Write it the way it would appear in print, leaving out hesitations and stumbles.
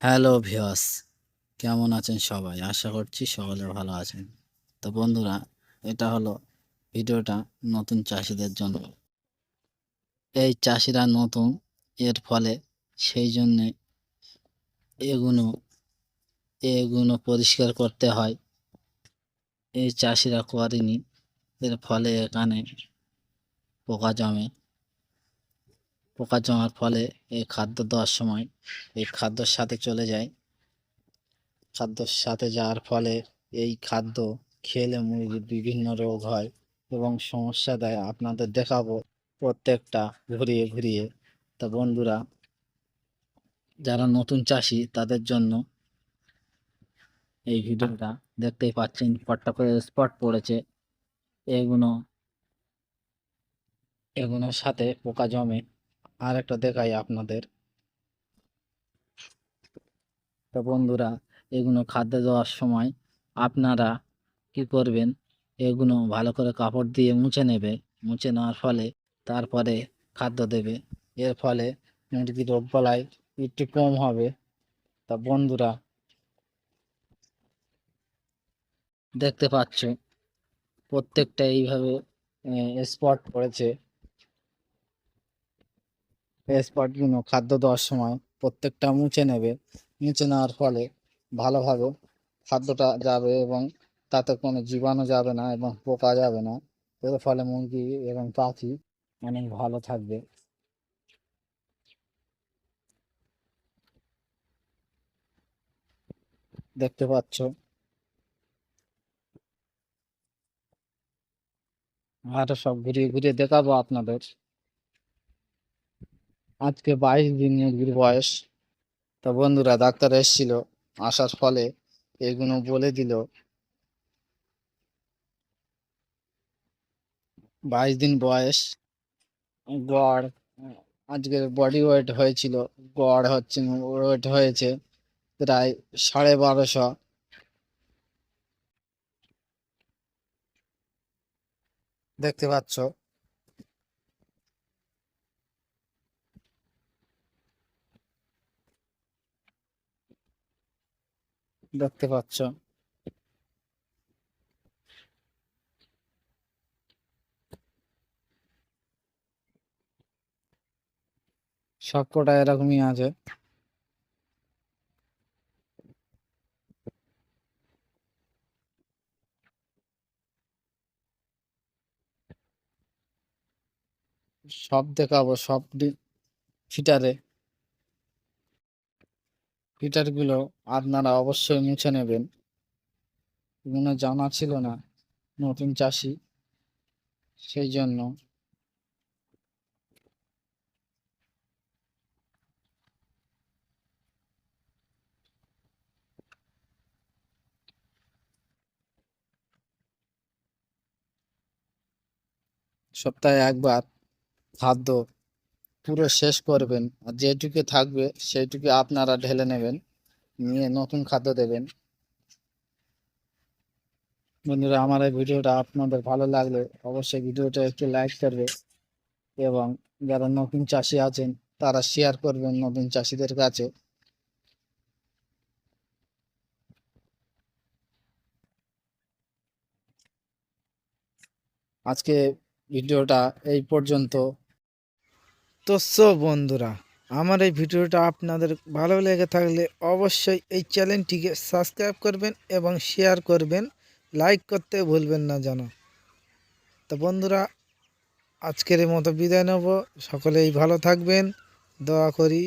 Hello viewers, কেমন আছেন সবাই? আশা করছি সকলে ভালো আছেন। তো বন্ধুরা, এটা হলো ভিডিওটা নতুন চাষীদের জন্য। এই চাষীরা নতুন, এর ফলে সেই জন্যে এগুলো এগুলো পরিষ্কার করতে হয়। এই চাষীরা করেনি, এর ফলে এখানে পোকা জমে। পোকা জমার ফলে এই খাদ্য দেওয়ার সময় এই খাদ্যর সাথে চলে যায়। খাদ্যর সাথে যাওয়ার ফলে এই খাদ্য খেলে মুরগির বিভিন্ন রোগ হয় এবং সমস্যা দেয়। আপনাদের দেখাবো প্রত্যেকটা ঘুরিয়ে ঘুরিয়ে। তা বন্ধুরা, যারা নতুন চাষি তাদের জন্য এই ভিডিওটা দেখতেই পাচ্ছেন, পট্টা করে স্পট পড়েছে। এগুলো এগুলোর সাথে পোকা জমে। আর একটা দেখাই আপনাদের। তো বন্ধুরা, এগুলো খাদ্য দেওয়ার সময় আপনারা কি করবেন, এগুলো ভালো করে কাপড় দিয়ে মুছে নেবে। মুছে নেওয়ার ফলে তারপরে খাদ্য দেবে। এর ফলে মুরগির রোগবালাই একটু কম হবে। তা বন্ধুরা, দেখতে পাচ্ছ প্রত্যেকটা এইভাবে স্পট পড়েছে। স্পটগুলো খাদ্য দেওয়ার সময় প্রত্যেকটা মুছে নেবে। মুছে নেওয়ার ফলে ভালোভাবে খাদ্যটা যাবে এবং তাতে কোনো জীবাণু যাবে না এবং পোকা যাবে না। এর ফলে মুরগি এবং পাখি অনেক ভালো থাকবে। দেখতে পাচ্ছ, আরো সব ঘুরিয়ে ঘুরিয়ে দেখাবো আপনাদের। আজকে 22 দিন মুরগির বয়স। তা বন্ধুরা, ডাক্তার এসেছিল, আসার ফলে এগুলো বলে দিল 22 দিন বয়স। গড় আজকের বডি ওয়েট হয়েছিল, গড় হচ্ছে ওয়েট হয়েছে প্রায় 1250। দেখতে পাচ্ছ, দেখতে পাচ্ছ সবকটা এরকমই আছে। সব দেখাবো, সব ফিটারে। ফিটার গুলো আপনারা অবশ্যই মুছে নেবেন। এগুলো জানা ছিল না, নতুন চাষি, সেই জন্য। সপ্তাহে একবার খাদ্য পুরো শেষ করবেন, আর যেটুকু থাকবে সেইটুকু আপনারা ঢেলে নেবেন, নিয়ে নতুন খাদ্য দেবেন। বন্ধুরা, আমার এই ভিডিওটা আপনাদের ভালো লাগলে অবশ্যই ভিডিওটা একটু লাইক করবে এবং যারা নতুন চাষি আছেন তারা শেয়ার করবেন নতুন চাষিদের কাছে। আজকে ভিডিওটা এই পর্যন্ত। তো বন্ধুরা, আমার এই ভিডিওটা আপনাদের ভালো লেগে থাকলে অবশ্যই এই চ্যানেলটিকে সাবস্ক্রাইব করবেন এবং শেয়ার করবেন, লাইক করতে ভুলবেন না যেন। তো বন্ধুরা, আজকের মতো বিদায় নেব। সকলেই ভালো থাকবেন, দোয়া করি।